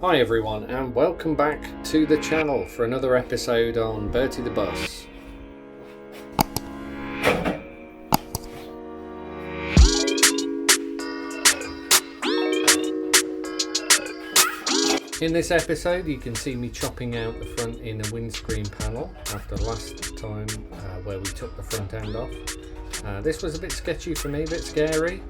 Hi everyone, and welcome back to the channel for another episode on Bertie the Bus. In this episode you can see me chopping out the front inner windscreen panel after last time where we took the front end off. This was a bit sketchy for me, a bit scary.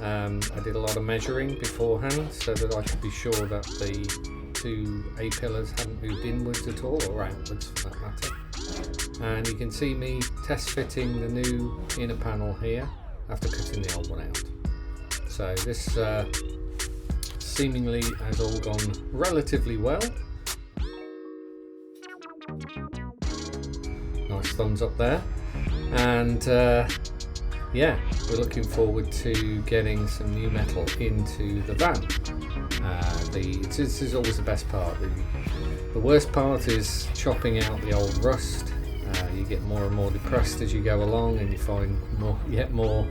I did a lot of measuring beforehand so that I could be sure that the two A-pillars hadn't moved inwards at all, or outwards for that matter. And you can see me test fitting the new inner panel here after cutting the old one out. So this seemingly has all gone relatively well. Nice thumbs up there. And yeah, we're looking forward to getting some new metal into the van. This is always the best part. The worst part is chopping out the old rust. You get more and more depressed as you go along, and you find yet more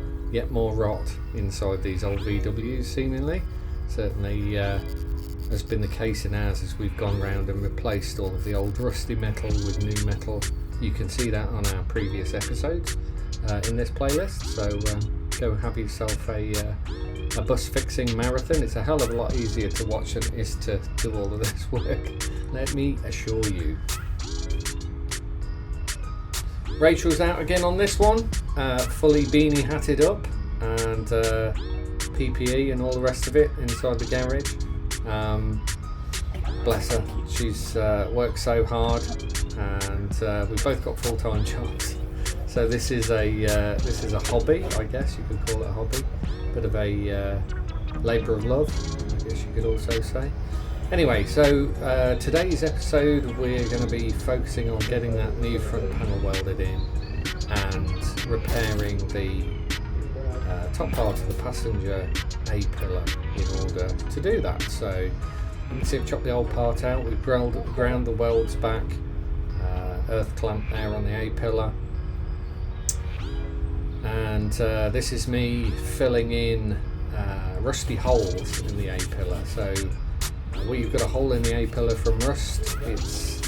rot inside these old VWs. Seemingly, certainly has been the case in ours as we've gone round and replaced all of the old rusty metal with new metal. You can see that on our previous episodes in this playlist, so go have yourself a bus fixing marathon. It's a hell of a lot easier to watch than it is to do all of this work, let me assure you. Rachel's out again on this one, fully beanie hatted up and PPE and all the rest of it inside the garage. Bless her, she's worked so hard, and we've both got full-time jobs. So this is a hobby, I guess you could call it a hobby. Bit of a labour of love, I guess you could also say. Anyway, so today's episode we're going to be focusing on getting that new front panel welded in and repairing the top part of the passenger A-pillar in order to do that. So you can see I've chopped the old part out, we've ground the welds back, earth clamp there on the A-pillar. And this is me filling in rusty holes in the A-pillar. So where you've got a hole in the A-pillar from rust, it's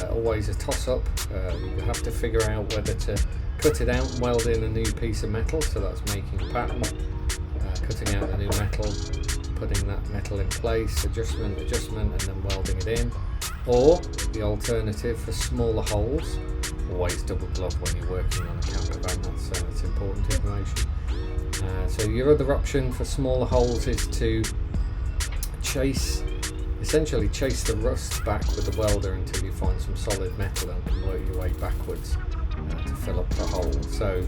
always a toss-up. You have to figure out whether to cut it out and weld in a new piece of metal, so that's making a pattern, cutting out the new metal, putting that metal in place, adjustment, and then welding it in. Or the alternative for smaller holes, always double glove when you're working on a camper van, that's important information. So your other option for smaller holes is to essentially chase the rust back with the welder until you find some solid metal and can work your way backwards to fill up the hole. So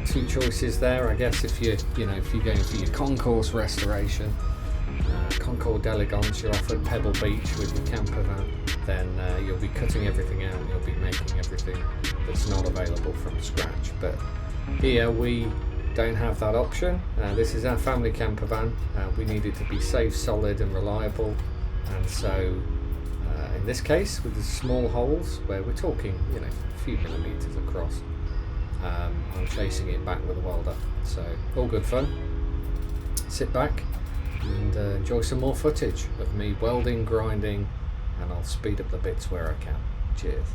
two choices there, I guess. If you're going for your concourse restoration, Concord d'Elegance, you're off at Pebble Beach with your camper van, then you'll be cutting everything out and you'll be making everything that's not available from scratch. But here we don't have that option. This is our family camper van. We need it to be safe, solid and reliable, and so in this case with the small holes where we're talking a few millimetres across, I'm chasing it back with a welder. So all good fun. Sit back and enjoy some more footage of me welding, grinding, and I'll speed up the bits where I can. Cheers.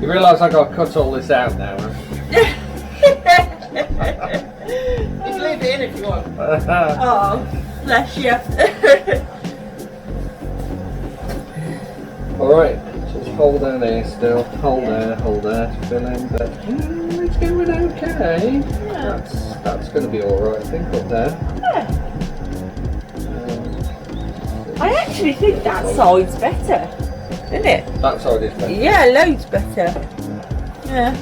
You realise I got to cut all this out now, right? You can leave it in if you want. Oh. Bless you. Alright, just hold down there still. Hold there to fill in, but it's going okay. Yeah. That's going to be alright, I think, up there. Yeah. I actually think that side's better, isn't it? That side is better. Yeah, loads better. Yeah.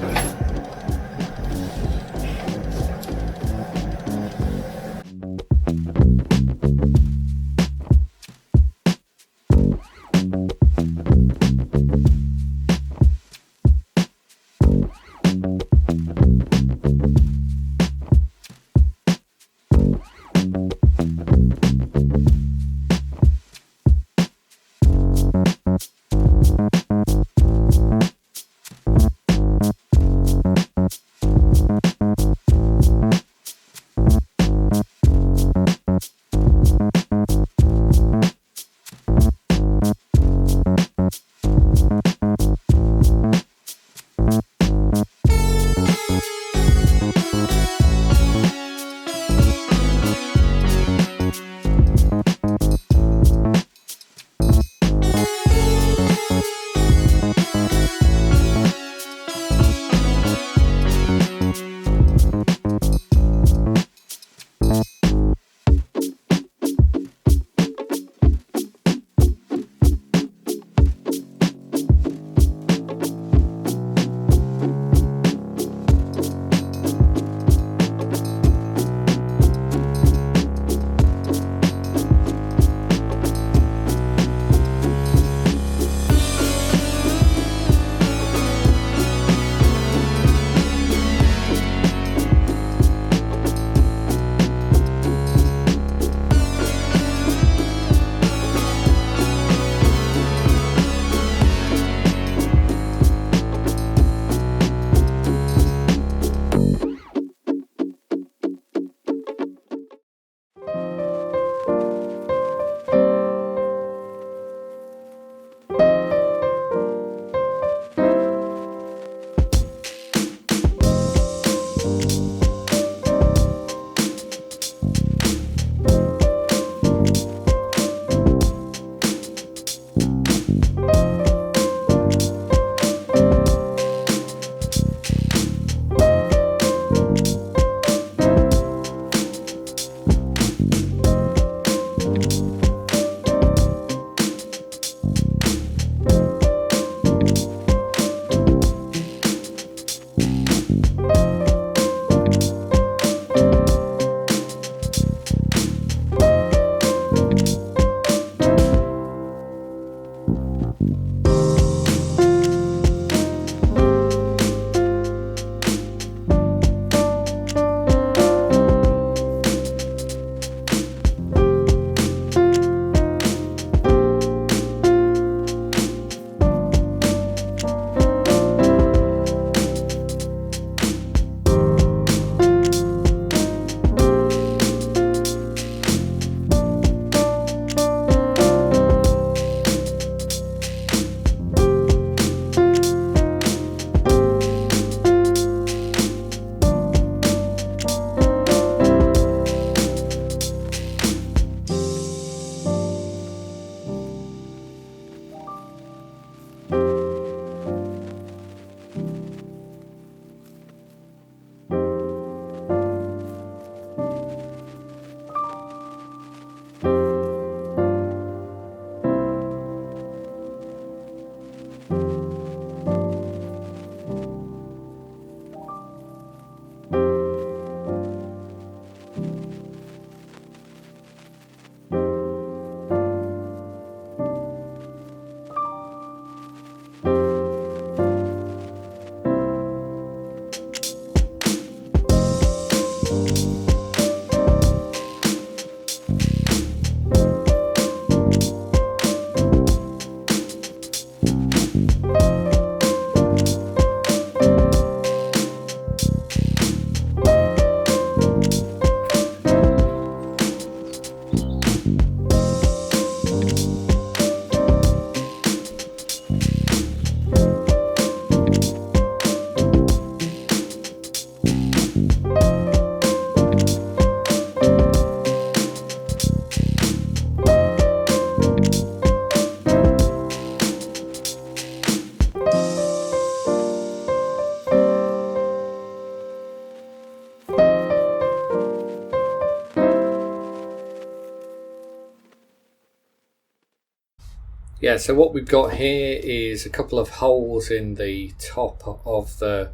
Yeah, so what we've got here is a couple of holes in the top of the,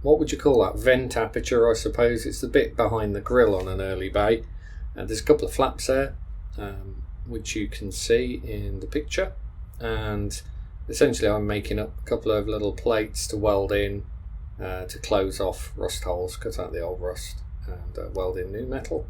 what would you call that, vent aperture, I suppose. It's the bit behind the grill on an early bay. And there's a couple of flaps there, which you can see in the picture. And essentially I'm making up a couple of little plates to weld in to close off rust holes, cut out the old rust, and weld in new metal.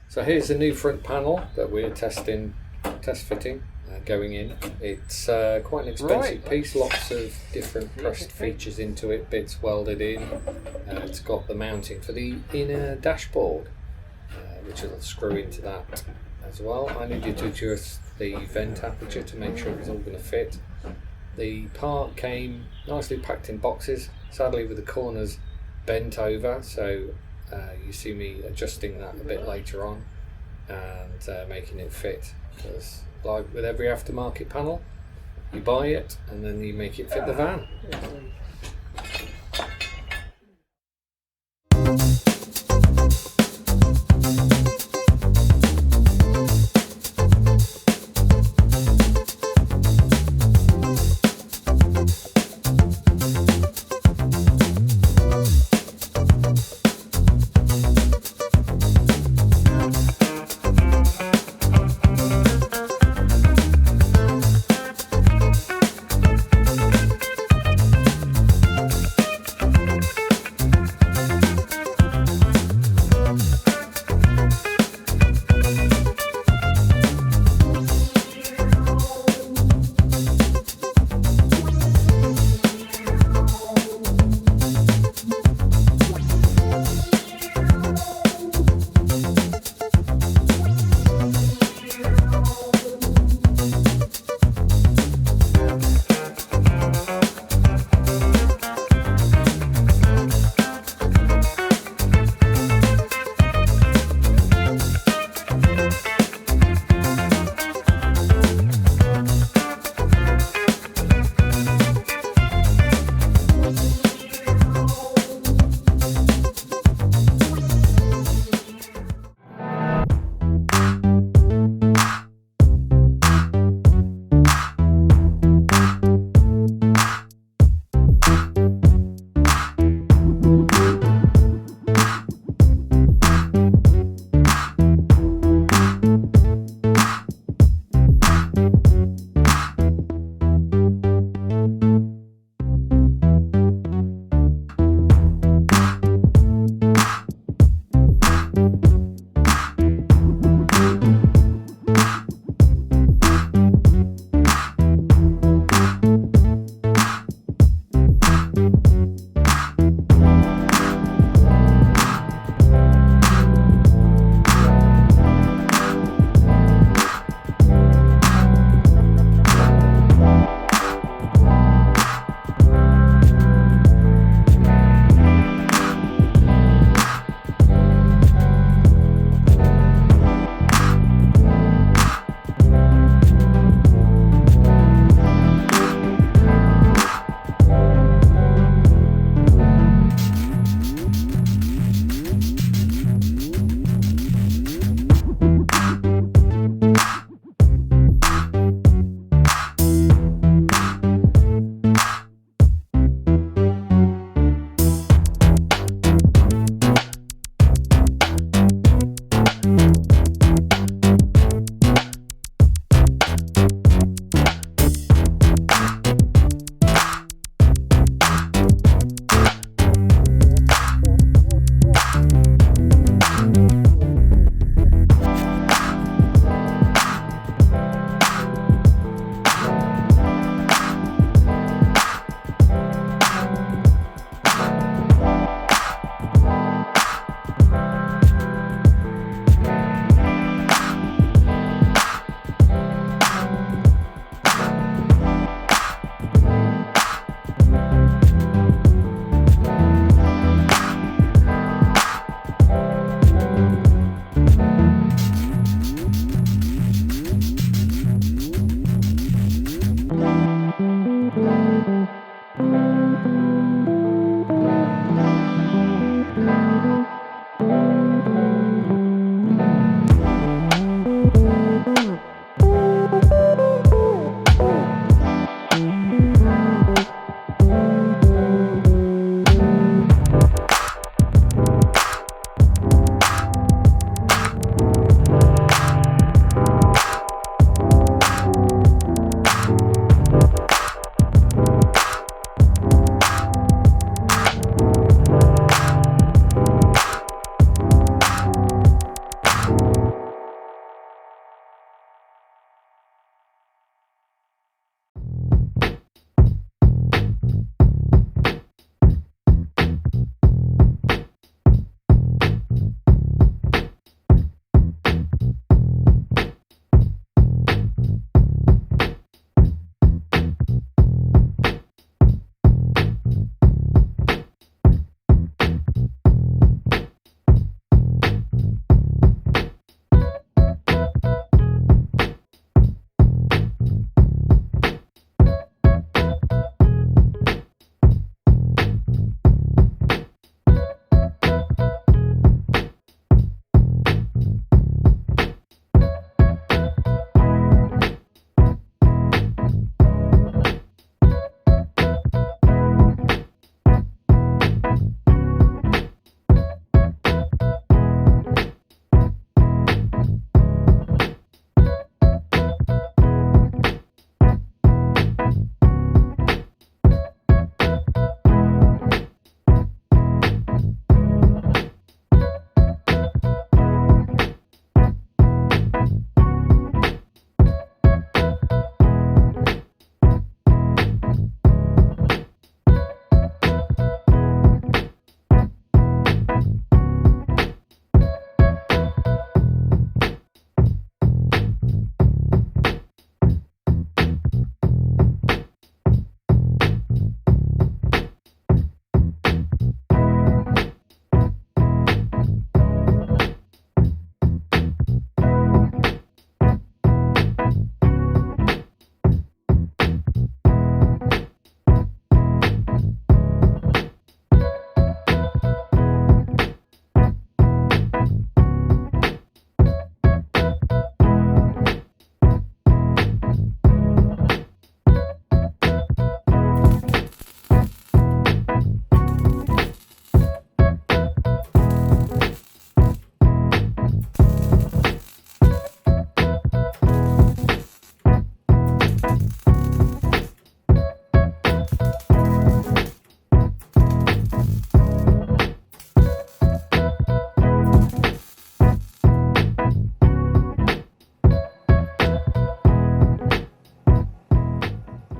So here's the new front panel that we're test fitting, going in. It's quite an expensive piece, lots of different pressed features into it, bits welded in. It's got the mounting for the inner dashboard, which will screw into that as well. I needed to adjust the vent aperture to make sure it was all going to fit. The part came nicely packed in boxes, sadly with the corners bent over, so you see me adjusting that a bit later on and making it fit, because like with every aftermarket panel, you buy it and then you make it fit the van.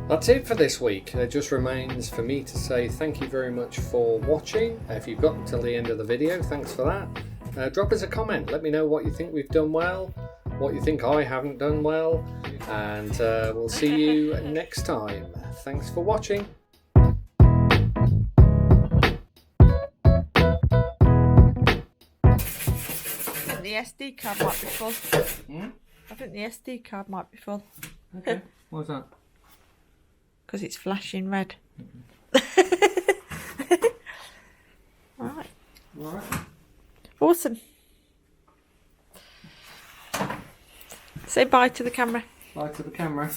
That's it for this week. It just remains for me to say thank you very much for watching. If you've gotten till the end of the video, thanks for that. Drop us a comment. Let me know what you think we've done well, what you think I haven't done well, and we'll see you next time. Thanks for watching. The SD card might be full. I think the SD card might be full. Okay, what's that? Because it's flashing red. Right. Alright. Awesome. Say bye to the camera. Bye to the camera.